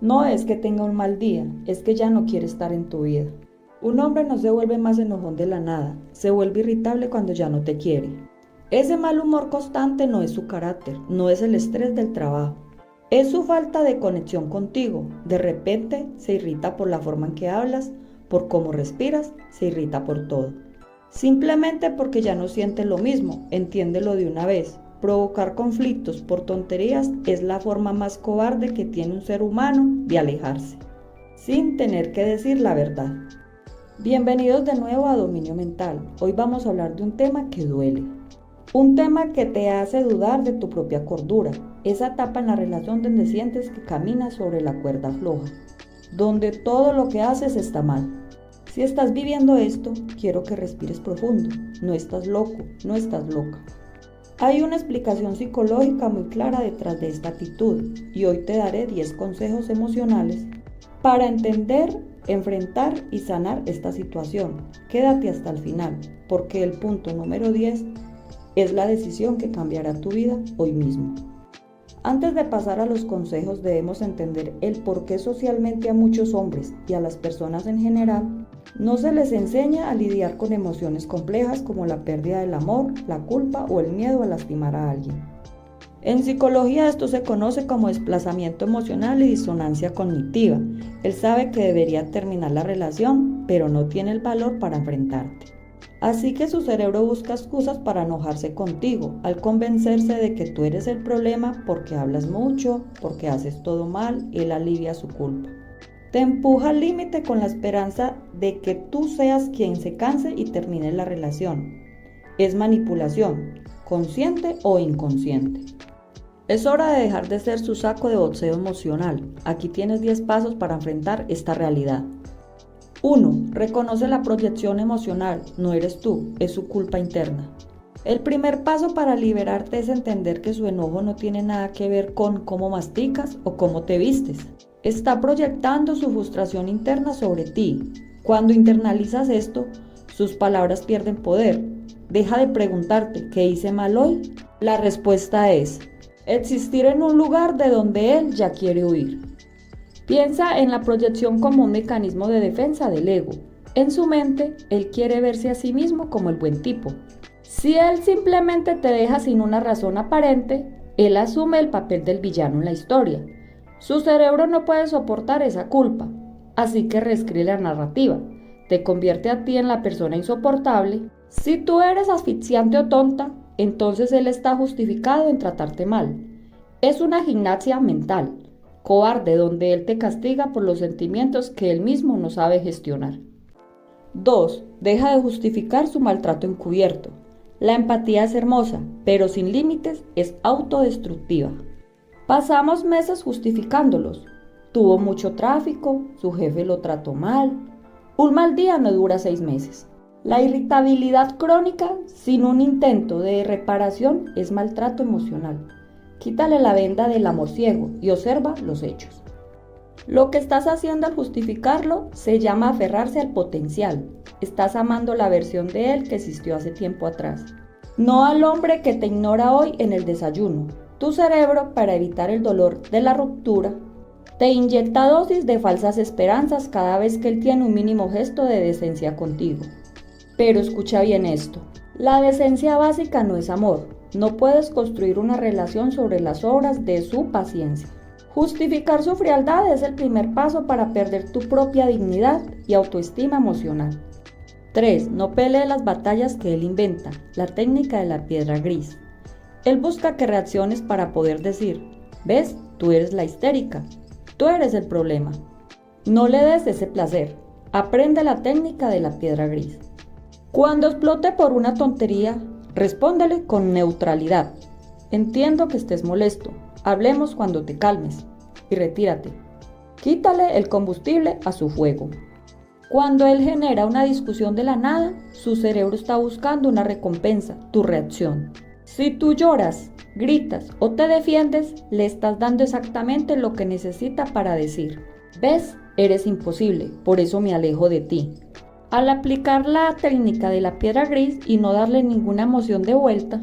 No es que tenga un mal día, es que ya no quiere estar en tu vida. Un hombre no se vuelve más enojón de la nada, se vuelve irritable cuando ya no te quiere. Ese mal humor constante no es su carácter, no es el estrés del trabajo. Es su falta de conexión contigo. De repente se irrita por la forma en que hablas, por cómo respiras, se irrita por todo. Simplemente porque ya no siente lo mismo, entiéndelo de una vez. Provocar conflictos por tonterías es la forma más cobarde que tiene un ser humano de alejarse, sin tener que decir la verdad. Bienvenidos de nuevo a Dominio Mental. Hoy vamos a hablar de un tema que duele. Un tema que te hace dudar de tu propia cordura. Esa etapa en la relación donde sientes que caminas sobre la cuerda floja, donde todo lo que haces está mal. Si estás viviendo esto, quiero que respires profundo. No estás loco, no estás loca. Hay una explicación psicológica muy clara detrás de esta actitud y hoy te daré 10 consejos emocionales para entender, enfrentar y sanar esta situación. Quédate hasta el final, porque el punto número 10 es la decisión que cambiará tu vida hoy mismo. Antes de pasar a los consejos, debemos entender el por qué socialmente a muchos hombres y a las personas en general no se les enseña a lidiar con emociones complejas como la pérdida del amor, la culpa o el miedo a lastimar a alguien. En psicología esto se conoce como desplazamiento emocional y disonancia cognitiva. Él sabe que debería terminar la relación, pero no tiene el valor para enfrentarte. Así que su cerebro busca excusas para enojarse contigo, al convencerse de que tú eres el problema porque hablas mucho, porque haces todo mal, él alivia su culpa. Te empuja al límite con la esperanza de que tú seas quien se canse y termine la relación. Es manipulación, consciente o inconsciente. Es hora de dejar de ser su saco de boxeo emocional. Aquí tienes 10 pasos para enfrentar esta realidad. 1. Reconoce la proyección emocional, no eres tú, es su culpa interna. El primer paso para liberarte es entender que su enojo no tiene nada que ver con cómo masticas o cómo te vistes. Está proyectando su frustración interna sobre ti. Cuando internalizas esto, sus palabras pierden poder. Deja de preguntarte, ¿qué hice mal hoy? La respuesta es, existir en un lugar de donde él ya quiere huir. Piensa en la proyección como un mecanismo de defensa del ego. En su mente, él quiere verse a sí mismo como el buen tipo. Si él simplemente te deja sin una razón aparente, él asume el papel del villano en la historia. Su cerebro no puede soportar esa culpa, así que reescribe la narrativa. Te convierte a ti en la persona insoportable. Si tú eres asfixiante o tonta, entonces él está justificado en tratarte mal. Es una gimnasia mental cobarde donde él te castiga por los sentimientos que él mismo no sabe gestionar. 2. Deja de justificar su maltrato encubierto. La empatía es hermosa, pero sin límites es autodestructiva. Pasamos meses justificándolos. Tuvo mucho tráfico, su jefe lo trató mal. Un mal día no dura 6 meses. La irritabilidad crónica sin un intento de reparación es maltrato emocional. Quítale la venda del amor ciego y observa los hechos. Lo que estás haciendo al justificarlo se llama aferrarse al potencial. Estás amando la versión de él que existió hace tiempo atrás. No al hombre que te ignora hoy en el desayuno. Tu cerebro, para evitar el dolor de la ruptura, te inyecta dosis de falsas esperanzas cada vez que él tiene un mínimo gesto de decencia contigo. Pero escucha bien esto. La decencia básica no es amor. No puedes construir una relación sobre las obras de su paciencia. Justificar su frialdad es el primer paso para perder tu propia dignidad y autoestima emocional. 3. No pelee las batallas que él inventa, la técnica de la piedra gris. Él busca que reacciones para poder decir, ¿ves? Tú eres la histérica, tú eres el problema. No le des ese placer, aprende la técnica de la piedra gris. Cuando explote por una tontería, respóndele con neutralidad. Entiendo que estés molesto. Hablemos cuando te calmes. Y retírate. Quítale el combustible a su fuego. Cuando él genera una discusión de la nada, su cerebro está buscando una recompensa, tu reacción. Si tú lloras, gritas o te defiendes, le estás dando exactamente lo que necesita para decir, ¿ves? Eres imposible, por eso me alejo de ti. Al aplicar la técnica de la piedra gris y no darle ninguna emoción de vuelta,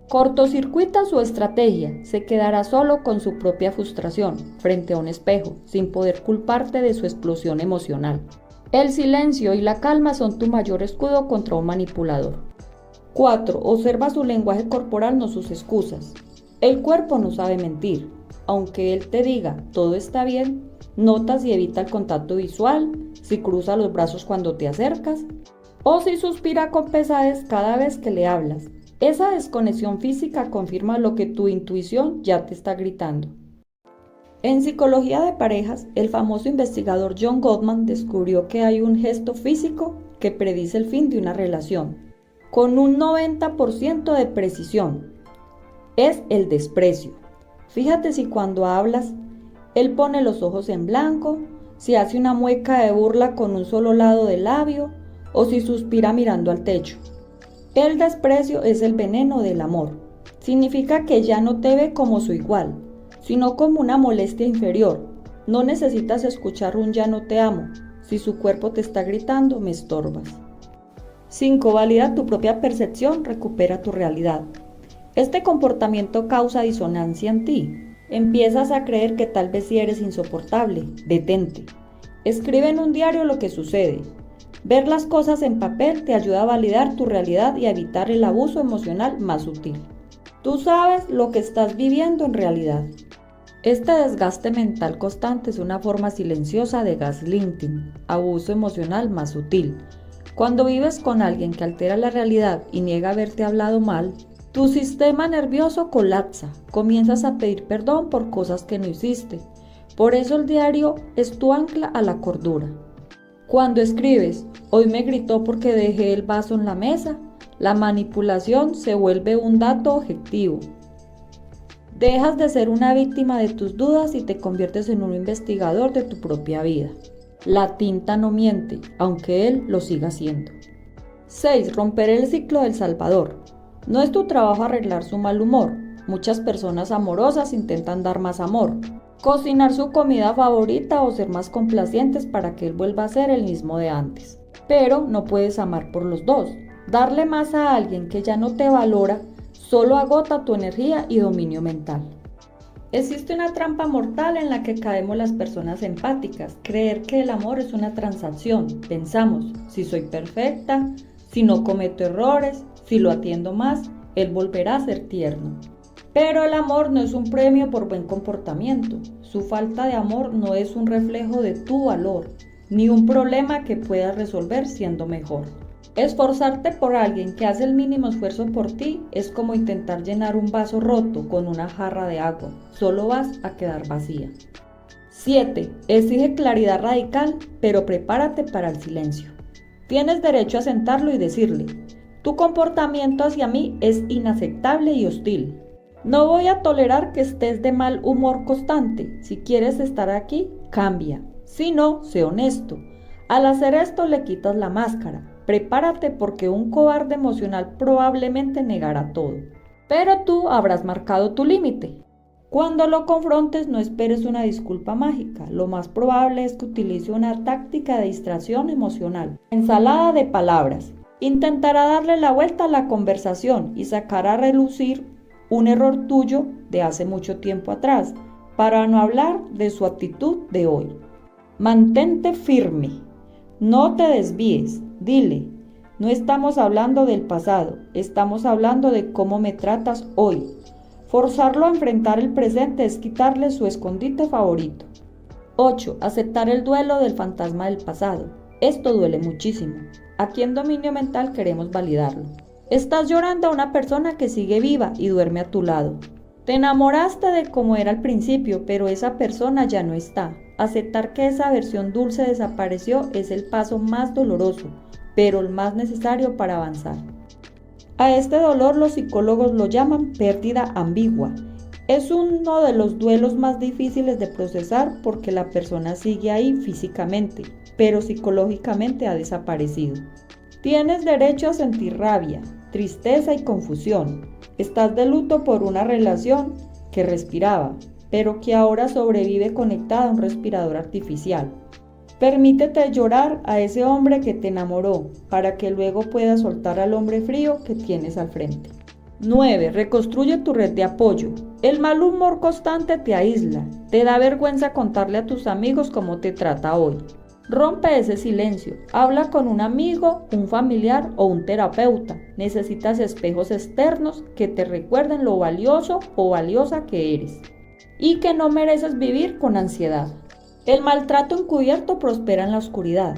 Cortocircuita su estrategia, se quedará solo con su propia frustración frente a un espejo, sin poder culparte de su explosión emocional. El silencio y la calma son tu mayor escudo contra un manipulador. 4. Observa su lenguaje corporal, no sus excusas. El cuerpo no sabe mentir. Aunque él te diga todo está bien, nota si evita el contacto visual, si cruza los brazos cuando te acercas o si suspira con pesadez cada vez que le hablas. Esa desconexión física confirma lo que tu intuición ya te está gritando. En psicología de parejas, el famoso investigador John Gottman descubrió que hay un gesto físico que predice el fin de una relación, con un 90% de precisión. Es el desprecio. Fíjate si cuando hablas, él pone los ojos en blanco, si hace una mueca de burla con un solo lado del labio o si suspira mirando al techo. El desprecio es el veneno del amor. Significa que ya no te ve como su igual, sino como una molestia inferior. No necesitas escuchar un ya no te amo. Si su cuerpo te está gritando, me estorbas. 5. Valida tu propia percepción, recupera tu realidad. Este comportamiento causa disonancia en ti. Empiezas a creer que tal vez sí eres insoportable. Detente. Escribe en un diario lo que sucede. Ver las cosas en papel te ayuda a validar tu realidad y a evitar el abuso emocional más sutil. Tú sabes lo que estás viviendo en realidad. Este desgaste mental constante es una forma silenciosa de gaslighting, abuso emocional más sutil. Cuando vives con alguien que altera la realidad y niega haberte hablado mal, tu sistema nervioso colapsa, comienzas a pedir perdón por cosas que no hiciste. Por eso el diario es tu ancla a la cordura. Cuando escribes, hoy me gritó porque dejé el vaso en la mesa, la manipulación se vuelve un dato objetivo. Dejas de ser una víctima de tus dudas y te conviertes en un investigador de tu propia vida. La tinta no miente, aunque él lo siga haciendo. 6. Romper el ciclo del salvador. No es tu trabajo arreglar su mal humor. Muchas personas amorosas intentan dar más amor, cocinar su comida favorita o ser más complacientes para que él vuelva a ser el mismo de antes. Pero no puedes amar por los dos. Darle más a alguien que ya no te valora solo agota tu energía y dominio mental. Existe una trampa mortal en la que caemos las personas empáticas, creer que el amor es una transacción. Pensamos, si soy perfecta, si no cometo errores, si lo atiendo más, él volverá a ser tierno. Pero el amor no es un premio por buen comportamiento. Su falta de amor no es un reflejo de tu valor, ni un problema que puedas resolver siendo mejor. Esforzarte por alguien que hace el mínimo esfuerzo por ti es como intentar llenar un vaso roto con una jarra de agua. Solo vas a quedar vacía. 7. Exige claridad radical, pero prepárate para el silencio. Tienes derecho a sentarlo y decirle, tu comportamiento hacia mí es inaceptable y hostil. No voy a tolerar que estés de mal humor constante. Si quieres estar aquí, cambia. Si no, sé honesto. Al hacer esto le quitas la máscara. Prepárate porque un cobarde emocional probablemente negará todo. Pero tú habrás marcado tu límite. Cuando lo confrontes, no esperes una disculpa mágica. Lo más probable es que utilice una táctica de distracción emocional. Ensalada de palabras. Intentará darle la vuelta a la conversación y sacar a relucir un error tuyo de hace mucho tiempo atrás, para no hablar de su actitud de hoy. Mantente firme. No te desvíes. Dile, no estamos hablando del pasado, estamos hablando de cómo me tratas hoy. Forzarlo a enfrentar el presente es quitarle su escondite favorito. 8. Aceptar el duelo del fantasma del pasado. Esto duele muchísimo. Aquí en Dominio Mental queremos validarlo. Estás llorando a una persona que sigue viva y duerme a tu lado. Te enamoraste de cómo era al principio, pero esa persona ya no está. Aceptar que esa versión dulce desapareció es el paso más doloroso, pero el más necesario para avanzar. A este dolor los psicólogos lo llaman pérdida ambigua. Es uno de los duelos más difíciles de procesar porque la persona sigue ahí físicamente, pero psicológicamente ha desaparecido. Tienes derecho a sentir rabia, tristeza y confusión. Estás de luto por una relación que respiraba, pero que ahora sobrevive conectada a un respirador artificial. Permítete llorar a ese hombre que te enamoró, para que luego puedas soltar al hombre frío que tienes al frente. 9. Reconstruye tu red de apoyo. El mal humor constante te aísla. Te da vergüenza contarle a tus amigos cómo te trata hoy. Rompe ese silencio. Habla con un amigo, un familiar o un terapeuta. Necesitas espejos externos que te recuerden lo valioso o valiosa que eres y que no mereces vivir con ansiedad. El maltrato encubierto prospera en la oscuridad.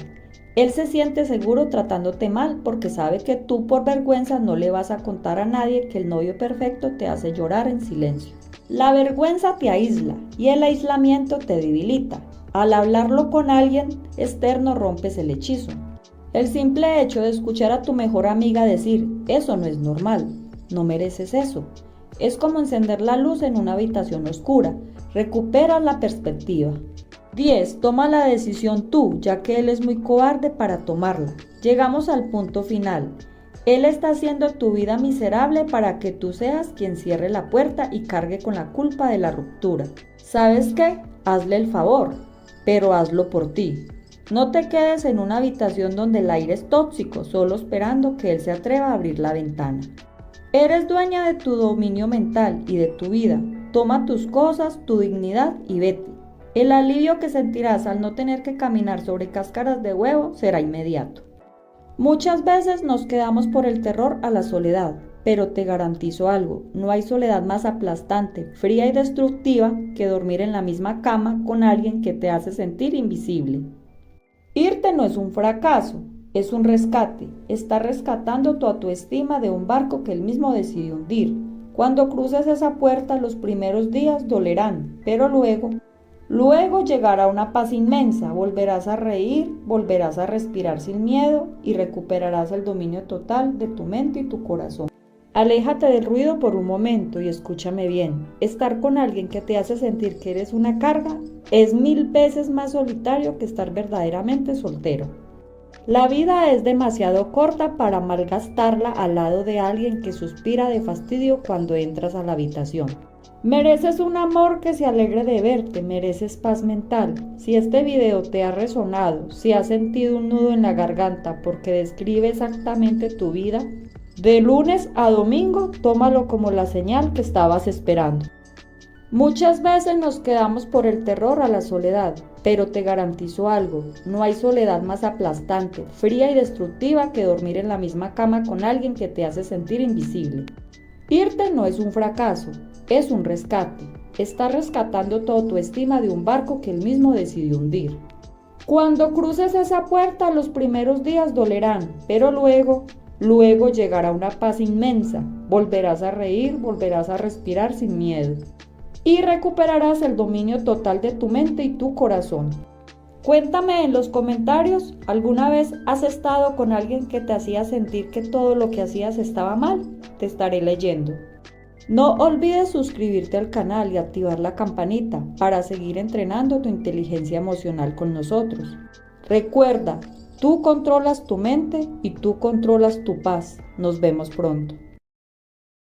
Él se siente seguro tratándote mal porque sabe que tú por vergüenza no le vas a contar a nadie que el novio perfecto te hace llorar en silencio. La vergüenza te aísla y el aislamiento te debilita. Al hablarlo con alguien externo rompes el hechizo. El simple hecho de escuchar a tu mejor amiga decir, eso no es normal, no mereces eso, es como encender la luz en una habitación oscura. Recuperas la perspectiva. 10. Toma la decisión tú, ya que él es muy cobarde para tomarla. Llegamos al punto final. Él está haciendo tu vida miserable para que tú seas quien cierre la puerta y cargue con la culpa de la ruptura. ¿Sabes qué? Hazle el favor, pero hazlo por ti. No te quedes en una habitación donde el aire es tóxico, solo esperando que él se atreva a abrir la ventana. Eres dueña de tu dominio mental y de tu vida. Toma tus cosas, tu dignidad y vete. El alivio que sentirás al no tener que caminar sobre cáscaras de huevo será inmediato. Muchas veces nos quedamos por el terror a la soledad, pero te garantizo algo, no hay soledad más aplastante, fría y destructiva que dormir en la misma cama con alguien que te hace sentir invisible. Irte no es un fracaso, es un rescate. Estás rescatando tu autoestima de un barco que él mismo decidió hundir. Cuando cruces esa puerta, los primeros días dolerán, pero luego llegará una paz inmensa. Volverás a reír, volverás a respirar sin miedo y recuperarás el dominio total de tu mente y tu corazón. Aléjate del ruido por un momento y escúchame bien. Estar con alguien que te hace sentir que eres una carga es 1000 veces más solitario que estar verdaderamente soltero. La vida es demasiado corta para malgastarla al lado de alguien que suspira de fastidio cuando entras a la habitación. Mereces un amor que se alegre de verte, mereces paz mental. Si este video te ha resonado, si has sentido un nudo en la garganta porque describe exactamente tu vida, de lunes a domingo, tómalo como la señal que estabas esperando. Muchas veces nos quedamos por el terror a la soledad, pero te garantizo algo, no hay soledad más aplastante, fría y destructiva que dormir en la misma cama con alguien que te hace sentir invisible. Irte no es un fracaso, es un rescate. Estás rescatando tu autoestima de un barco que él mismo decidió hundir. Cuando cruces esa puerta, los primeros días dolerán, pero luego llegará una paz inmensa. Volverás a reír, volverás a respirar sin miedo. Y recuperarás el dominio total de tu mente y tu corazón. Cuéntame en los comentarios, ¿alguna vez has estado con alguien que te hacía sentir que todo lo que hacías estaba mal? Te estaré leyendo. No olvides suscribirte al canal y activar la campanita para seguir entrenando tu inteligencia emocional con nosotros. Recuerda, tú controlas tu mente y tú controlas tu paz. Nos vemos pronto.